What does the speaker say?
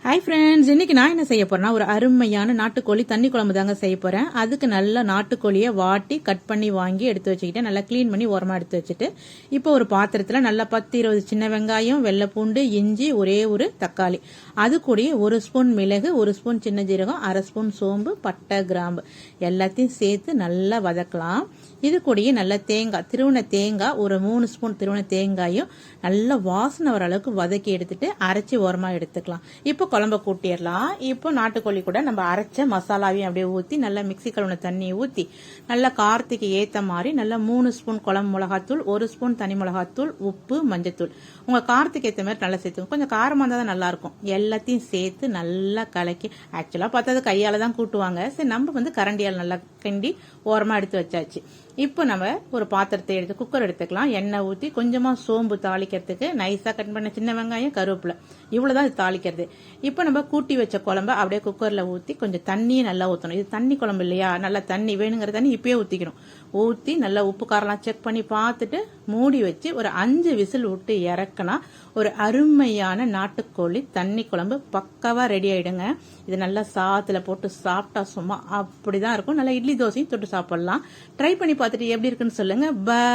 Hi friends, இன்னைக்கு நான் என்ன செய்ய போறேன்னா ஒரு அருமையான நாட்டுக்கோழி தண்ணி குழம்பு தாங்க செய்ய போறேன். அதுக்கு நல்லா நாட்டுக்கோழியை வாட்டி கட் பண்ணி வாங்கி எடுத்து வச்சுக்கிட்டு நல்லா க்ளீன் பண்ணி ஓரமா எடுத்து வச்சுட்டு இப்போ ஒரு பாத்திரத்துல நல்லா 10-20 சின்ன வெங்காயம், வெள்ளை பூண்டு, இஞ்சி, ஒரே ஒரு தக்காளி, அது கூட 1 ஸ்பூன் மிளகு, 1 ஸ்பூன் சின்ன ஜீரகம், 1/2 ஸ்பூன் சோம்பு, பட்டை, கிராம்பு எல்லாத்தையும் சேர்த்து நல்லா வதக்கலாம். இது கூடயே நல்ல தேங்காய், திருவண்ண தேங்காய் ஒரு 3 ஸ்பூன் திருவண்ண தேங்காயும் நல்லா வாசனை வர அளவுக்கு வதக்கி எடுத்துட்டு அரைச்சி ஓரமா எடுத்துக்கலாம். இப்போ குழம்ப கூட்டிடலாம். இப்போ நாட்டுக்கோழி கூட நம்ம அரைச்ச மசாலாவையும் அப்படியே ஊற்றி நல்லா மிக்சி கழுவுன தண்ணியை ஊற்றி நல்லா காரத்துக்கு ஏற்ற மாதிரி நல்லா 3 ஸ்பூன் குழம்பு மிளகாத்தூள், 1 ஸ்பூன் தனி மிளகாத்தூள், உப்பு, மஞ்சத்தூள் உங்க காரத்துக்கு ஏற்ற மாதிரி நல்லா சேர்த்து, கொஞ்சம் காரமாக இருந்தால் தான் நல்லா இருக்கும். எல்லாத்தையும் சேர்த்து நல்லா கலக்கி, ஆக்சுவலாக பார்த்தா அது கையால தான் கூட்டுவாங்க, சரி நம்ம கரண்டியால் நல்லா கிண்டி ஓரமா எடுத்து வச்சாச்சு. இப்போ நம்ம ஒரு பாத்திரத்தை எடுத்து குக்கர் எடுத்துக்கலாம். எண்ணெய் ஊற்றி கொஞ்சமாக சோம்பு தாளிக்கிறதுக்கு, நைஸாக கட் பண்ண சின்ன வெங்காயம், கருவேப்பிலை, இவ்வளோதான் இது தாளிக்கிறது. இப்போ நம்ம கூட்டி வச்ச குழம்ப அப்படியே குக்கரில் ஊற்றி கொஞ்சம் தண்ணியை நல்லா ஊற்றணும். இது தண்ணி குழம்பு இல்லையா, நல்லா தண்ணி வேணுங்கிற தண்ணி இப்பயே ஊற்றிக்கணும். ஊற்றி நல்லா உப்பு காரெல்லாம் செக் பண்ணி பார்த்துட்டு மூடி வச்சு ஒரு 5 விசில் விட்டு இறக்குனா ஒரு அருமையான நாட்டுக்கோழி தண்ணி குழம்பு பக்காவாக ரெடி ஆயிடுங்க. இது நல்லா சாத்துல போட்டு சாப்பிட்டா சும்மா அப்படிதான் இருக்கும். நல்லா இட்லி தோசையும் தொட்டு சாப்பிடலாம். ட்ரை பண்ணி பார்த்துட்டு எப்படி இருக்குன்னு சொல்லுங்க. பாய்.